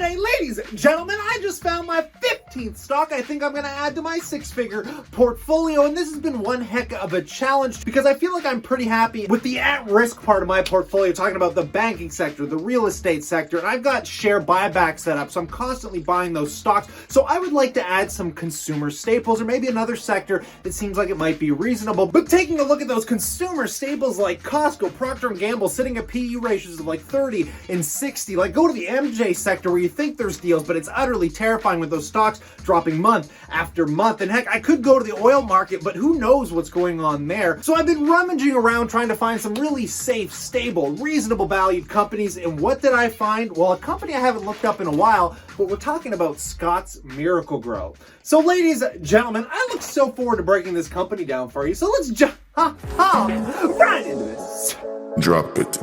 Friday, ladies and gentlemen, I just found my 15th stock I think I'm going to add to my six-figure portfolio, and this has been one heck of a challenge because I feel like I'm pretty happy with the at-risk part of my portfolio, talking about the banking sector, the real estate sector, and I've got share buyback set up, so I'm constantly buying those stocks. So I would like to add some consumer staples or maybe another sector that seems like it might be reasonable. But taking a look at those consumer staples like Costco, Procter & Gamble sitting at PE ratios of like 30 and 60, like go to the MJ sector where you think there's deals, but it's utterly terrifying with those stocks dropping month after month. And heck, I could go to the oil market, but who knows what's going on there. So I've been rummaging around trying to find some really safe, stable, reasonable valued companies. And what did I find? Well, a company I haven't looked up in a while, but we're talking about Scott's Miracle-Gro. So ladies and gentlemen, I look so forward to breaking this company down for you. So let's jump right into this. Drop it.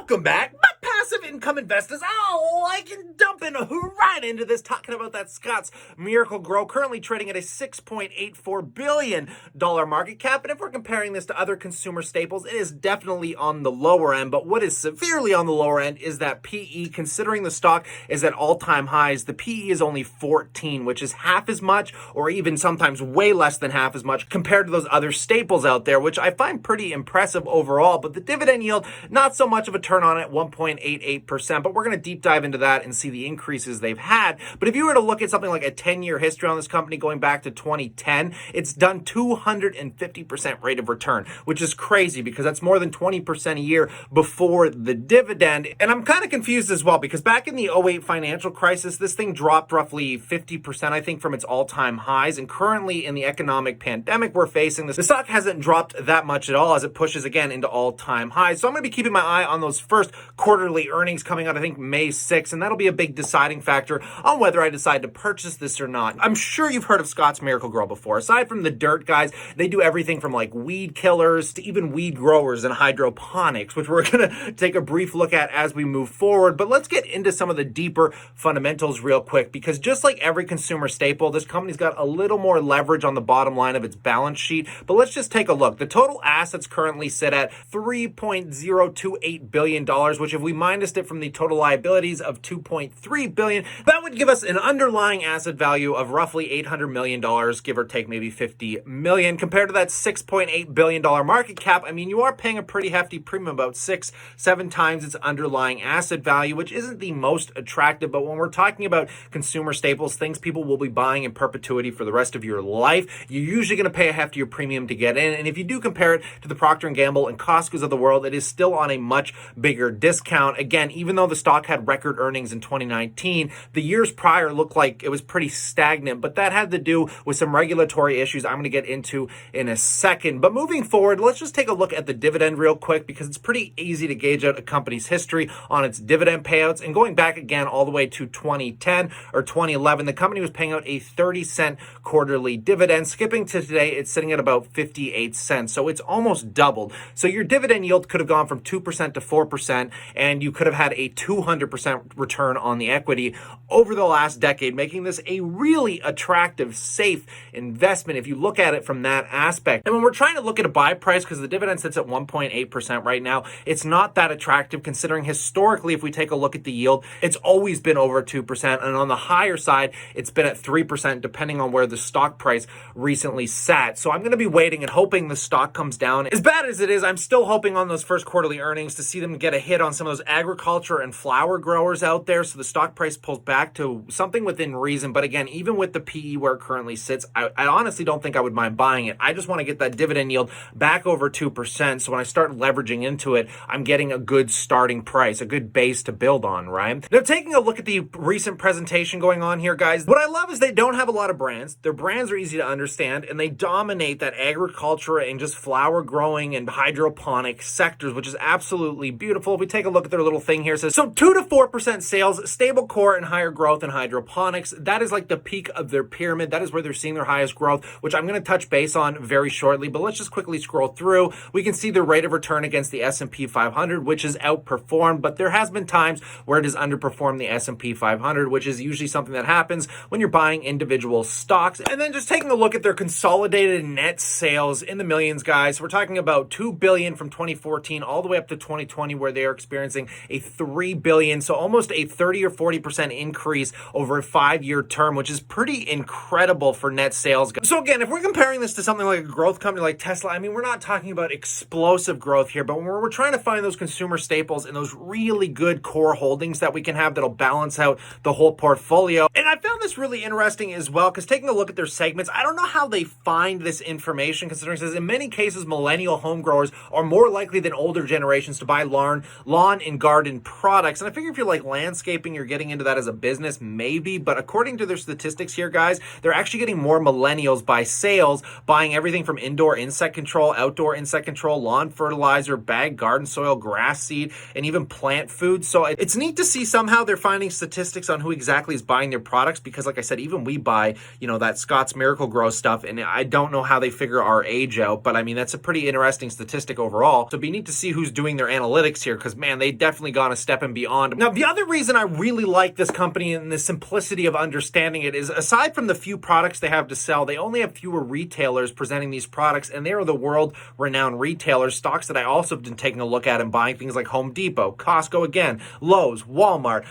Welcome back, my passive income investors. Oh, I can dump in right into this, talking about that Scott's Miracle-Gro, currently trading at a $6.84 billion market cap. And if we're comparing this to other consumer staples, it is definitely on the lower end. But what is severely on the lower end is that PE. Considering the stock is at all-time highs, the PE is only 14, which is half as much, or even sometimes way less than half as much compared to those other staples out there, which I find pretty impressive overall. But the dividend yield, not so much of a turn on it, 1.88%, but we're going to deep dive into that and see the increases they've had. But if you were to look at something like a 10-year history on this company going back to 2010, it's done 250% rate of return, which is crazy because that's more than 20% a year before the dividend. And I'm kind of confused as well because back in the '08 financial crisis, this thing dropped roughly 50%, I think, from its all-time highs. And currently in the economic pandemic we're facing, the stock hasn't dropped that much at all as it pushes again into all-time highs. So I'm going to be keeping my eye on those first quarterly earnings coming out, I think, May 6th, and that'll be a big deciding factor on whether I decide to purchase this or not. I'm sure you've heard of Scott's Miracle-Gro before. Aside from the dirt guys, they do everything from like weed killers to even weed growers and hydroponics, which we're going to take a brief look at as we move forward. But let's get into some of the deeper fundamentals real quick, because just like every consumer staple, this company's got a little more leverage on the bottom line of its balance sheet. But let's just take a look. The total assets currently sit at $3.028 billion, which if we minused it from the total liabilities of $2.3 billion, that would give us an underlying asset value of roughly $800 million, give or take maybe $50 million. Compared to that $6.8 billion market cap, I mean, you are paying a pretty hefty premium, about 6-7 times its underlying asset value, which isn't the most attractive. But when we're talking about consumer staples, things people will be buying in perpetuity for the rest of your life, you're usually going to pay a heftier premium to get in. And if you do compare it to the Procter & Gamble and Costco's of the world, it is still on a much bigger discount. Again, even though the stock had record earnings in 2019, the years prior looked like it was pretty stagnant, but that had to do with some regulatory issues I'm going to get into in a second. But moving forward, let's just take a look at the dividend real quick, because it's pretty easy to gauge out a company's history on its dividend payouts. And going back again all the way to 2010 or 2011, the company was paying out a 30-cent quarterly dividend. Skipping to today, it's sitting at about 58 cents. So it's almost doubled. So your dividend yield could have gone from 2% to 4%, and you could have had a 200% return on the equity over the last decade, making this a really attractive, safe investment if you look at it from that aspect. And when we're trying to look at a buy price, because the dividend sits at 1.8% right now, it's not that attractive considering historically, if we take a look at the yield, it's always been over 2%, and on the higher side, it's been at 3% depending on where the stock price recently sat. So I'm going to be waiting and hoping the stock comes down. As bad as it is, I'm still hoping on those first quarterly earnings to see them get a hit on some of those agriculture and flower growers out there, so the stock price pulls back to something within reason. But again, even with the PE where it currently sits, I honestly don't think I would mind buying it. I just want to get that dividend yield back over 2%, so when I start leveraging into it, I'm getting a good starting price, a good base to build on, right? Now, taking a look at the recent presentation going on here, guys, what I love is they don't have a lot of brands. Their brands are easy to understand, and they dominate that agriculture and just flower growing and hydroponic sectors, which is absolutely beautiful. If we take a look at their little thing here, it says, so 2 to 4% sales, stable core and higher higher growth in hydroponics. That is like the peak of their pyramid. That is where they're seeing their highest growth, which I'm going to touch base on very shortly. But let's just quickly scroll through. We can see the rate of return against the S&P 500, which is outperformed, but there has been times where it has underperformed the S&P 500, which is usually something that happens when you're buying individual stocks. And then just taking a look at their consolidated net sales in the millions, guys. We're talking about $2 billion from 2014 all the way up to 2020, where they are experiencing a $3 billion. So almost a 30 or 40% increase over a 5-year term, which is pretty incredible for net sales. So again, if we're comparing this to something like a growth company like Tesla, I mean, we're not talking about explosive growth here, but when we're trying to find those consumer staples and those really good core holdings that we can have that'll balance out the whole portfolio. And I found this really interesting as well, because taking a look at their segments, I don't know how they find this information, considering it says in many cases, millennial home growers are more likely than older generations to buy lawn and garden products. And I figure if you're like landscaping, you're getting into that as a business, maybe. But according to their statistics here, guys, they're actually getting more millennials by sales, buying everything from indoor insect control, outdoor insect control, lawn fertilizer, bagged garden soil, grass seed, and even plant food. So it's neat to see somehow they're finding statistics on who exactly is buying their products, because like I said, even we buy, that Scott's Miracle-Gro stuff, and I don't know how they figure our age out, but I mean, that's a pretty interesting statistic overall. So it'd be neat to see who's doing their analytics here, because man, they definitely gone a step and beyond. Now, the other reason I really like this company and the simplicity of understanding it is, aside from the few products they have to sell, they only have fewer retailers presenting these products, and they are the world-renowned retailers, stocks that I also have been taking a look at and buying, things like Home Depot, Costco again, Lowe's, Walmart,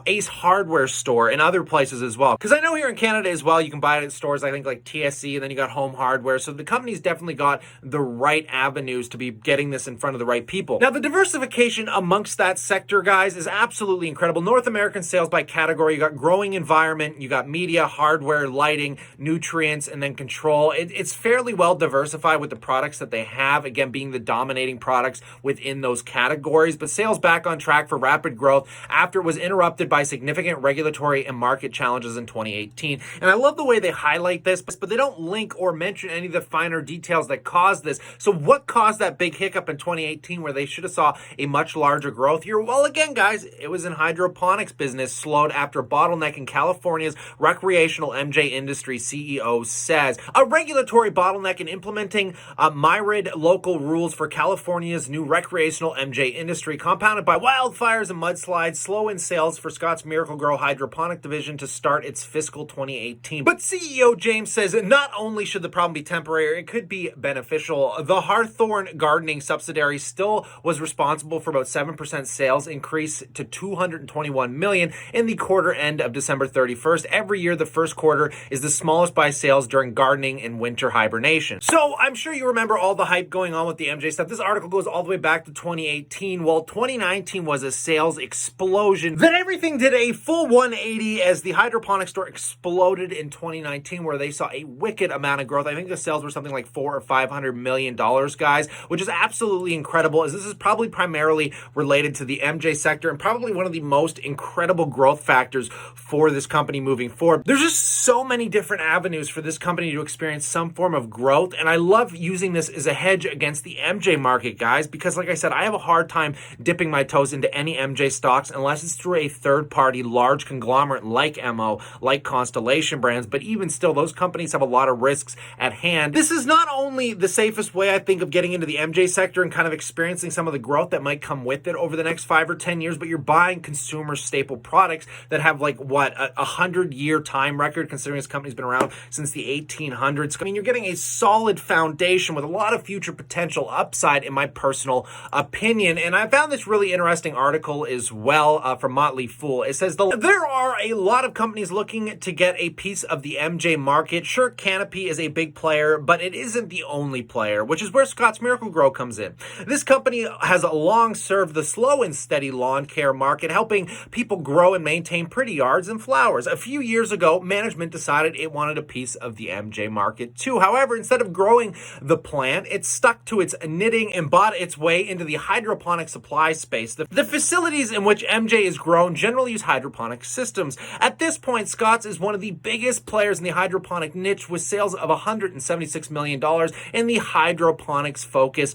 Ace Hardware Store, and other places as well. Because I know here in Canada as well, you can buy it at stores, I think like TSC, and then you got Home Hardware. So the company's definitely got the right avenues to be getting this in front of the right people. Now, the diversification amongst that sector, guys, is absolutely incredible. North American sales by category, you got growing environment, you got media, hardware, lighting, nutrients, and then control. It's fairly well diversified with the products that they have, again, being the dominating products within those categories. But sales back on track for rapid growth after it was interrupted by significant regulatory and market challenges in 2018. And I love the way they highlight this, but they don't link or mention any of the finer details that caused this. So what caused that big hiccup in 2018 where they should have saw a much larger growth year? Well, again, guys, it was in hydroponics business slowed after bottleneck in California's recreational MJ industry, CEO says. A regulatory bottleneck in implementing myriad local rules for California's new recreational MJ industry, compounded by wildfires and mudslides, slow in sales for Scott's Miracle-Gro hydroponic division to start its fiscal 2018. But CEO James says that not only should the problem be temporary, it could be beneficial. The Hawthorne gardening subsidiary still was responsible for about 7% sales increase to $221 million in the quarter end of December 31st. Every year, the first quarter is the smallest by sales during gardening and winter hibernation. So I'm sure you remember all the hype going on with the MJ stuff. This article goes all the way back to 2018. Well, 2019 was a sales explosion. Then everything did a full 180 as the hydroponic store exploded in 2019, where they saw a wicked amount of growth. I think the sales were something like $400 or $500 million, guys, which is absolutely incredible, as this is probably primarily related to the MJ sector and probably one of the most incredible growth factors for this company moving forward. There's just so many different avenues for this company to experience some form of growth, and I love using this as a hedge against the MJ market, guys, because like I said, I have a hard time dipping my toes into any MJ stocks unless it's through a third-party large conglomerate like MO, like Constellation Brands, but even still, those companies have a lot of risks at hand. This is not only the safest way, I think, of getting into the MJ sector and kind of experiencing some of the growth that might come with it over the next 5 or 10 years, but you're buying consumer staple products that have like, what, a 100-year time record, considering this company's been around since the 1800s. I mean, you're getting a solid foundation with a lot of future potential upside, in my personal opinion. And I found this really interesting article as well from Motley Fool. It says there are a lot of companies looking to get a piece of the MJ market. Sure, Canopy is a big player, but it isn't the only player, which is where Scott's Miracle-Gro comes in. This company has long served the slow and steady lawn care market, helping people grow and maintain pretty yards and flowers. A few years ago, management decided it wanted a piece of the MJ market too. However, instead of growing the plant, it stuck to its knitting and bought its way into the hydroponic supply space. The facilities in which MJ is grown generally use hydroponic systems. At this point, Scott's is one of the biggest players in the hydroponic niche with sales of $176 million in the hydroponics focus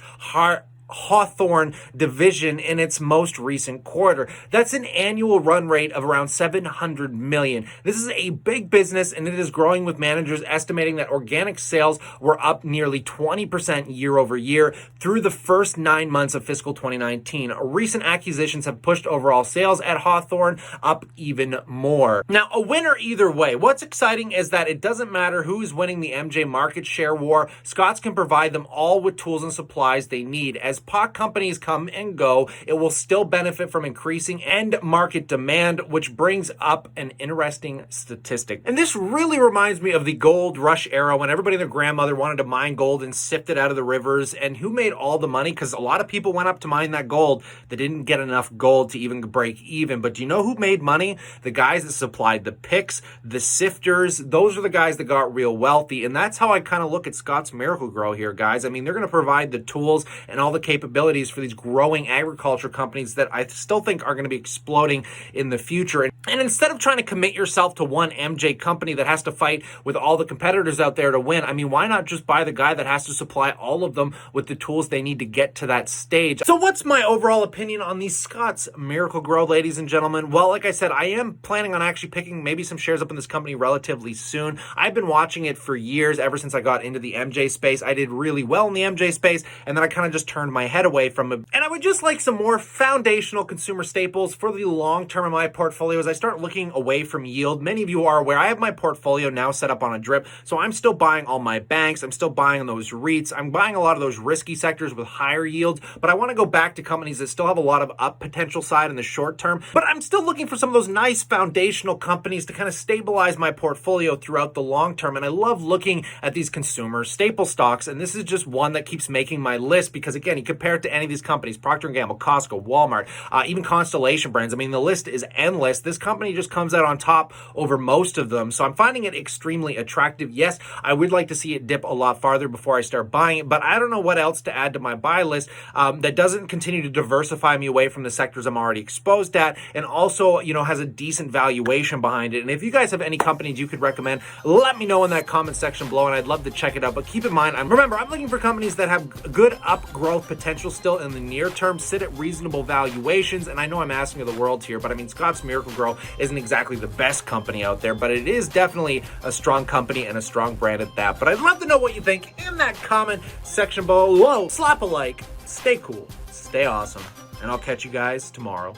Hawthorne division in its most recent quarter. That's an annual run rate of around 700 million. This is a big business, and it is growing, with managers estimating that organic sales were up nearly 20% year over year through the first 9 months of fiscal 2019. Recent acquisitions have pushed overall sales at Hawthorne up even more. Now, a winner either way. What's exciting is that it doesn't matter who's winning the MJ market share war. Scotts can provide them all with tools and supplies they need. As pot companies come and go, it will still benefit from increasing end market demand, which brings up an interesting statistic. And this really reminds me of the gold rush era, when everybody and their grandmother wanted to mine gold and sift it out of the rivers. And who made all the money? Because a lot of people went up to mine that gold. They didn't get enough gold to even break even. But do you know who made money? The guys that supplied the picks, the sifters. Those are the guys that got real wealthy. And that's how I kind of look at Scotts Miracle-Gro here, guys. I mean, they're going to provide the tools and all the capabilities for these growing agriculture companies that I still think are going to be exploding in the future. And instead of trying to commit yourself to one MJ company that has to fight with all the competitors out there to win, I mean, why not just buy the guy that has to supply all of them with the tools they need to get to that stage? So what's my overall opinion on these Scotts Miracle-Gro, ladies and gentlemen? Well, like I said, I am planning on actually picking maybe some shares up in this company relatively soon. I've been watching it for years, ever since I got into the MJ space. I did really well in the MJ space, and then I kind of just turned my head away from it. And I would just like some more foundational consumer staples for the long term in my portfolio as I start looking away from yield. Many of you are aware I have my portfolio now set up on a drip, so I'm still buying all my banks. I'm still buying those REITs. I'm buying a lot of those risky sectors with higher yields, but I want to go back to companies that still have a lot of up potential side in the short term. But I'm still looking for some of those nice foundational companies to kind of stabilize my portfolio throughout the long term. And I love looking at these consumer staple stocks, and this is just one that keeps making my list because, again, you compare it to any of these companies, Procter & Gamble, Costco, Walmart, even Constellation Brands. I mean, the list is endless. This company just comes out on top over most of them. So I'm finding it extremely attractive. Yes, I would like to see it dip a lot farther before I start buying it, but I don't know what else to add to my buy list that doesn't continue to diversify me away from the sectors I'm already exposed at, and also, you know, has a decent valuation behind it. And if you guys have any companies you could recommend, let me know in that comment section below, and I'd love to check it out. But keep in mind, remember, I'm looking for companies that have good up growth potential still in the near term, sit at reasonable valuations. And I know I'm asking of the world here, but I mean, Scotts Miracle-Gro isn't exactly the best company out there, but it is definitely a strong company and a strong brand at that. But I'd love to know what you think in that comment section below. Slap a like, stay cool, stay awesome, and I'll catch you guys tomorrow.